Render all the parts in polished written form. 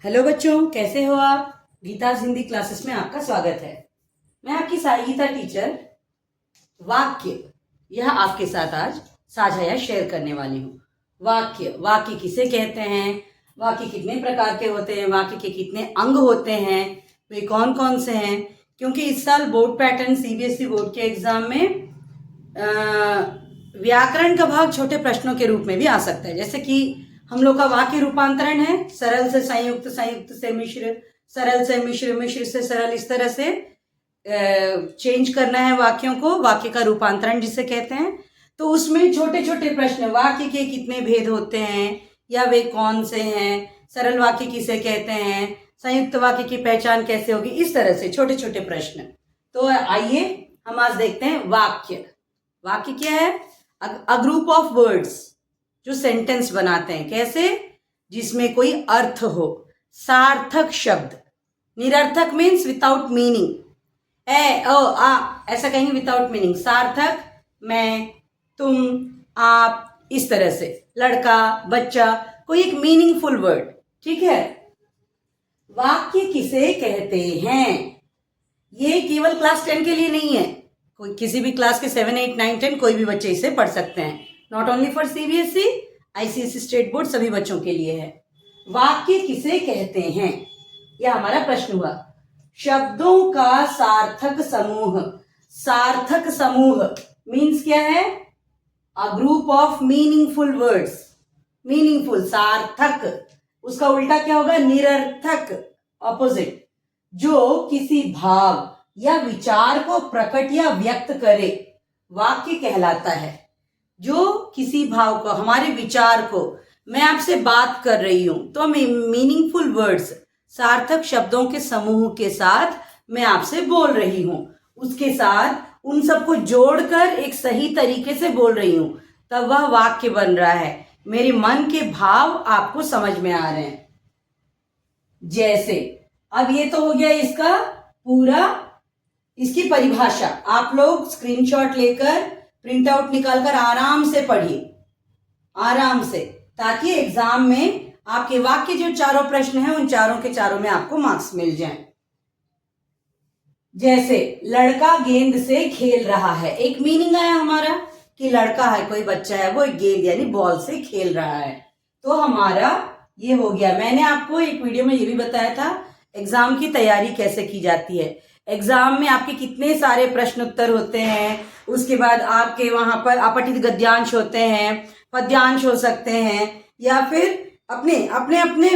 Hello बच्चों, कैसे हो आप। गीता's हिंदी क्लासेस में आपका स्वागत है। मैं आपकी साई गीता टीचर। वाक्य यह आपके साथ आज साझा या शेयर करने वाली हूँ। वाक्य किसे कहते हैं, वाक्य कितने प्रकार के होते हैं, वाक्य के कितने अंग होते हैं, वे कौन कौन से हैं। क्योंकि इस साल बोर्ड पैटर्न सीबीएसई बोर्ड के एग्जाम में व्याकरण का भाग छोटे प्रश्नों के रूप में भी आ सकता है। जैसे कि हम लोग का वाक्य रूपांतरण है, सरल से संयुक्त, संयुक्त से मिश्र, सरल से मिश्र, मिश्र से सरल, इस तरह से चेंज करना है वाक्यों को, वाक्य का रूपांतरण जिसे कहते हैं। तो उसमें छोटे छोटे प्रश्न, वाक्य के कितने भेद होते हैं या वे कौन से हैं, सरल वाक्य किसे कहते हैं, संयुक्त वाक्य की पहचान कैसे होगी, इस तरह से छोटे छोटे प्रश्न। तो आइए हम आज देखते हैं वाक्य। वाक्य क्या है? अ ग्रुप ऑफ वर्ड्स जो सेंटेंस बनाते हैं। कैसे? जिसमें कोई अर्थ हो, सार्थक शब्द। निरर्थक मीन्स विदाउट मीनिंग, ए ओ आ ऐसा कहेंगे, विदाउट मीनिंग। सार्थक मैं, तुम, आप, इस तरह से। लड़का, बच्चा, कोई एक मीनिंगफुल वर्ड। ठीक है। वाक्य किसे कहते हैं? ये केवल क्लास 10 के लिए नहीं है, कोई किसी भी क्लास के 7, 8, 9, 10 कोई भी बच्चे इसे पढ़ सकते हैं। Not only for CBSE, ICSE state board सभी बच्चों के लिए है। वाक्य किसे कहते हैं, यह हमारा प्रश्न हुआ। शब्दों का सार्थक समूह। सार्थक समूह मीन्स क्या है? A group of meaningful words. Meaningful, सार्थक, उसका उल्टा क्या होगा? निरर्थक, ऑपोजिट। जो किसी भाव या विचार को प्रकट या व्यक्त करे, वाक्य कहलाता है। जो किसी भाव को, हमारे विचार को, मैं आपसे बात कर रही हूं तो मीनिंगफुल वर्ड्स, सार्थक शब्दों के समूह के साथ मैं आपसे बोल रही हूं, उसके साथ उन सबको जोड़कर एक सही तरीके से बोल रही हूं, तब वह वाक्य बन रहा है। मेरे मन के भाव आपको समझ में आ रहे हैं। जैसे अब ये तो हो गया इसका पूरा, इसकी परिभाषा। आप लोग स्क्रीनशॉट लेकर, प्रिंट आउट निकालकर आराम से पढ़िए, आराम से, ताकि एग्जाम में आपके वाक्य जो चारों प्रश्न हैं उन चारों के चारों में आपको मार्क्स मिल जाएं। जैसे लड़का गेंद से खेल रहा है, एक मीनिंग आया हमारा कि लड़का है, कोई बच्चा है, वो एक गेंद यानी बॉल से खेल रहा है। तो हमारा ये हो गया। मैंने आपको एक वीडियो में ये भी बताया था एग्जाम की तैयारी कैसे की जाती है। एग्जाम में आपके कितने सारे प्रश्न उत्तर होते हैं, उसके बाद आपके वहां पर अपठित गद्यांश होते हैं, पद्यांश हो सकते हैं, या फिर अपने अपने अपने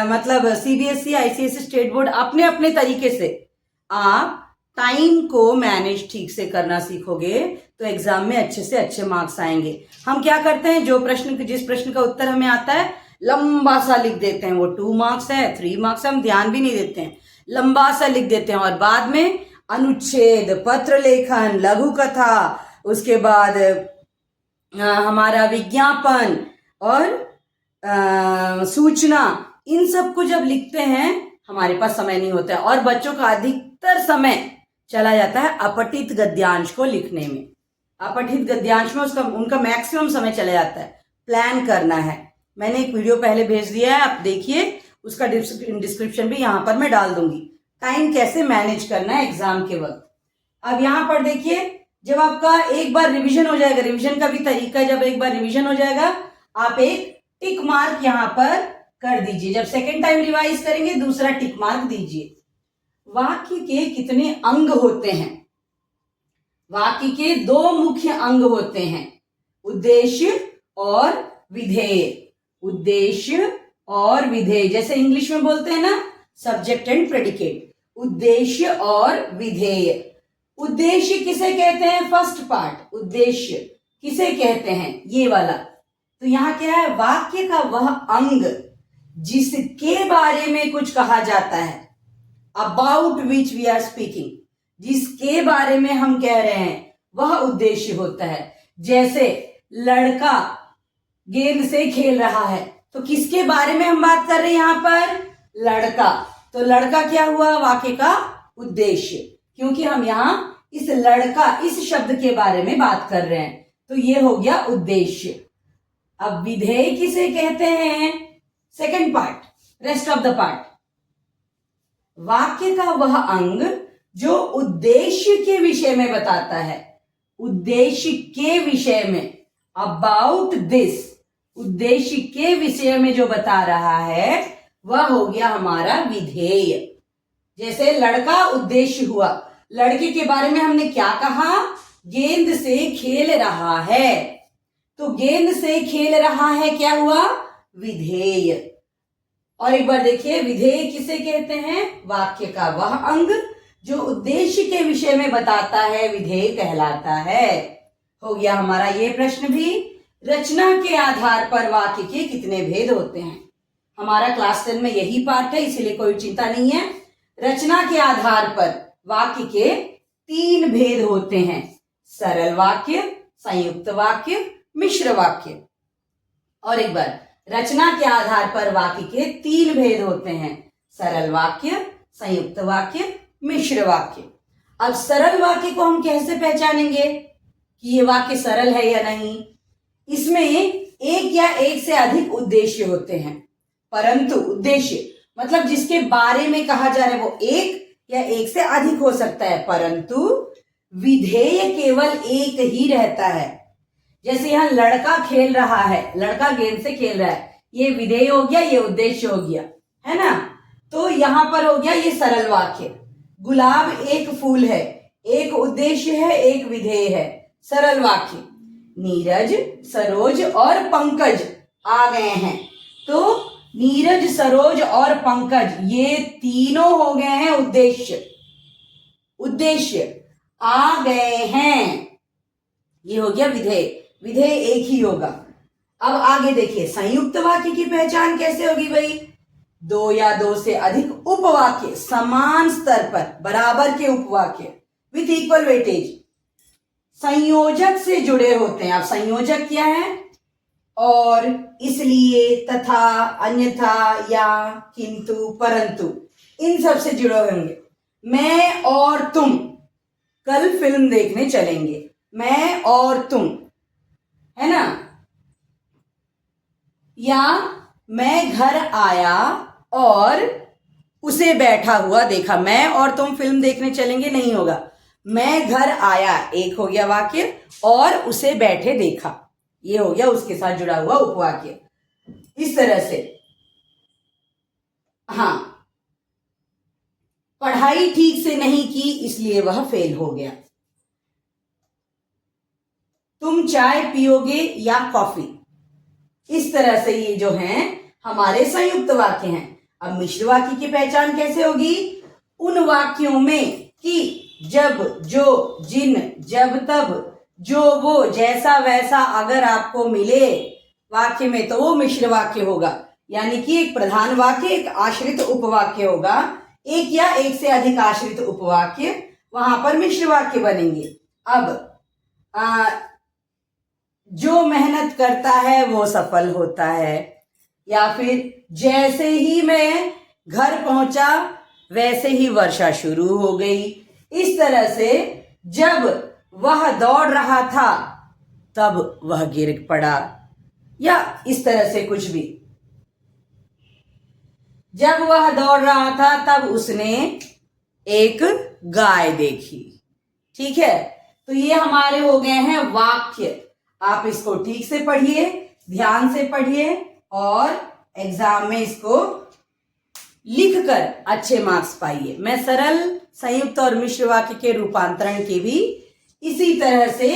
मतलब सीबीएसई, आईसीएसई स्टेट बोर्ड अपने अपने तरीके से आप टाइम को मैनेज ठीक से करना सीखोगे तो एग्जाम में अच्छे से अच्छे मार्क्स आएंगे। हम क्या करते हैं, जो प्रश्न, जिस प्रश्न का उत्तर हमें आता है लंबा सा लिख देते हैं, वो 2 मार्क्स है, 3 मार्क्स है, हम ध्यान भी नहीं देते हैं, लंबा सा लिख देते हैं। और बाद में अनुच्छेद, पत्र लेखन, लघु कथा, उसके बाद हमारा विज्ञापन और सूचना, इन सब को जब लिखते हैं हमारे पास समय नहीं होता है, और बच्चों का अधिकतर समय चला जाता है अपठित गद्यांश को लिखने में। अपठित गद्यांश में उनका मैक्सिमम समय चला जाता है। प्लान करना है, मैंने एक वीडियो पहले भेज दिया है, आप देखिए, उसका डिस्क्रिप्शन भी यहां पर मैं डाल दूंगी। टाइम कैसे मैनेज करना है एग्जाम के वक्त। अब यहां पर देखिए, जब आपका एक बार रिवीजन हो जाएगा, रिवीजन का भी तरीका है, जब एक बार रिवीजन हो जाएगा आप एक टिक मार्क यहां पर कर दीजिए। जब सेकेंड टाइम रिवाइज करेंगे दूसरा टिक मार्क दीजिए। वाक्य के कितने अंग होते हैं? वाक्य के 2 मुख्य अंग होते हैं, उद्देश्य और विधेय। उद्देश्य और विधेय, जैसे इंग्लिश में बोलते हैं ना, सब्जेक्ट एंड प्रेडिकेट। उद्देश्य और विधेय। उद्देश्य किसे कहते हैं? फर्स्ट पार्ट, उद्देश्य किसे कहते हैं? ये वाला। तो यहां क्या है? वाक्य का वह अंग जिसके बारे में कुछ कहा जाता है, about which we are speaking, जिसके बारे में हम कह रहे हैं, वह उद्देश्य होता है। जैसे लड़का गेंद से खेल रहा है, तो किसके बारे में हम बात कर रहे हैं यहां पर? लड़का। तो लड़का क्या हुआ? वाक्य का उद्देश्य, क्योंकि हम यहां इस लड़का, इस शब्द के बारे में बात कर रहे हैं, तो ये हो गया उद्देश्य। अब विधेय किसे कहते हैं? Second part, rest of the part. वाक्य का वह अंग जो उद्देश्य के विषय में बताता है, उद्देश्य के विषय में, अबाउट दिस, उद्देश्य के विषय में जो बता रहा है वह हो गया हमारा विधेय। जैसे लड़का उद्देश्य हुआ, लड़के के बारे में हमने क्या कहा, गेंद से खेल रहा है, तो गेंद से खेल रहा है क्या हुआ, विधेय। और एक बार देखिए, विधेय किसे कहते हैं, वाक्य का वह अंग जो उद्देश्य के विषय में बताता है, विधेय कहलाता है। हो गया हमारा ये प्रश्न भी। रचना के आधार पर वाक्य के कितने भेद होते हैं, हमारा क्लास 10 में यही पाठ है, इसलिए कोई चिंता नहीं है। रचना के आधार पर वाक्य के 3 भेद होते हैं, सरल वाक्य, संयुक्त वाक्य, मिश्र वाक्य। और एक बार, रचना के आधार पर वाक्य के 3 भेद होते हैं, सरल वाक्य, संयुक्त वाक्य, मिश्र वाक्य। अब सरल वाक्य को हम कैसे पहचानेंगे कि ये वाक्य सरल है या नहीं, इसमें एक या एक से अधिक उद्देश्य होते हैं, परंतु उद्देश्य मतलब जिसके बारे में कहा जा रहा है वो एक या एक से अधिक हो सकता है, परंतु विधेय केवल एक ही रहता है। जैसे यहाँ लड़का खेल रहा है, लड़का गेंद से खेल रहा है, ये विधेय हो गया, ये उद्देश्य हो गया, है ना। तो यहां पर हो गया ये सरल वाक्य। गुलाब एक फूल है, एक उद्देश्य है, एक विधेय है, सरल वाक्य। नीरज, सरोज और पंकज आ गए हैं, तो नीरज, सरोज और पंकज ये तीनों हो गए हैं उद्देश्य, उद्देश्य आ गए हैं, ये हो गया विधेय। विधेय एक ही होगा। अब आगे देखिए, संयुक्त वाक्य की पहचान कैसे होगी भाई, 2 या 2 से अधिक उपवाक्य समान स्तर पर, बराबर के उपवाक्य विथ इक्वल वेटेज संयोजक से जुड़े होते हैं। अब संयोजक क्या है, और, इसलिए, तथा, अन्यथा, या, किंतु, परंतु, इन सब से जुड़े होंगे। मैं और तुम कल फिल्म देखने चलेंगे, मैं और तुम, है ना। या मैं घर आया और उसे बैठा हुआ देखा, मैं और तुम फिल्म देखने चलेंगे नहीं होगा, मैं घर आया एक हो गया वाक्य, और उसे बैठे देखा, ये हो गया उसके साथ जुड़ा हुआ उपवाक्य। इस तरह से, हाँ, पढ़ाई ठीक से नहीं की इसलिए वह फेल हो गया, तुम चाय पियोगे या कॉफी। इस तरह से ये जो हैं हमारे संयुक्त वाक्य हैं। अब मिश्र वाक्य की पहचान कैसे होगी, उन वाक्यों में कि जब, जो, जिन, जब, तब, जो, वो, जैसा, वैसा अगर आपको मिले वाक्य में तो वो मिश्र वाक्य होगा। यानी कि एक प्रधान वाक्य, एक आश्रित उपवाक्य होगा, एक या एक से अधिक आश्रित उपवाक्य, वहां पर मिश्र वाक्य बनेंगे। अब जो मेहनत करता है वो सफल होता है, या फिर जैसे ही मैं घर पहुंचा वैसे ही वर्षा शुरू हो गई। इस तरह से जब वह दौड़ रहा था तब वह गिर पड़ा, या इस तरह से कुछ भी। जब वह दौड़ रहा था तब उसने एक गाय देखी। ठीक है, तो ये हमारे हो गए हैं वाक्य। आप इसको ठीक से पढ़िए, ध्यान से पढ़िए, और एग्जाम में इसको लिखकर अच्छे मार्क्स पाइए। मैं सरल, संयुक्त और मिश्र वाक्य के रूपांतरण की भी इसी तरह से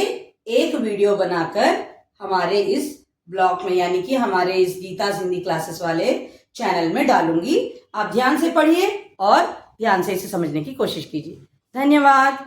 एक वीडियो बनाकर हमारे इस ब्लॉग में, यानी कि हमारे इस गीता हिंदी क्लासेस वाले चैनल में डालूंगी। आप ध्यान से पढ़िए और ध्यान से इसे समझने की कोशिश कीजिए। धन्यवाद।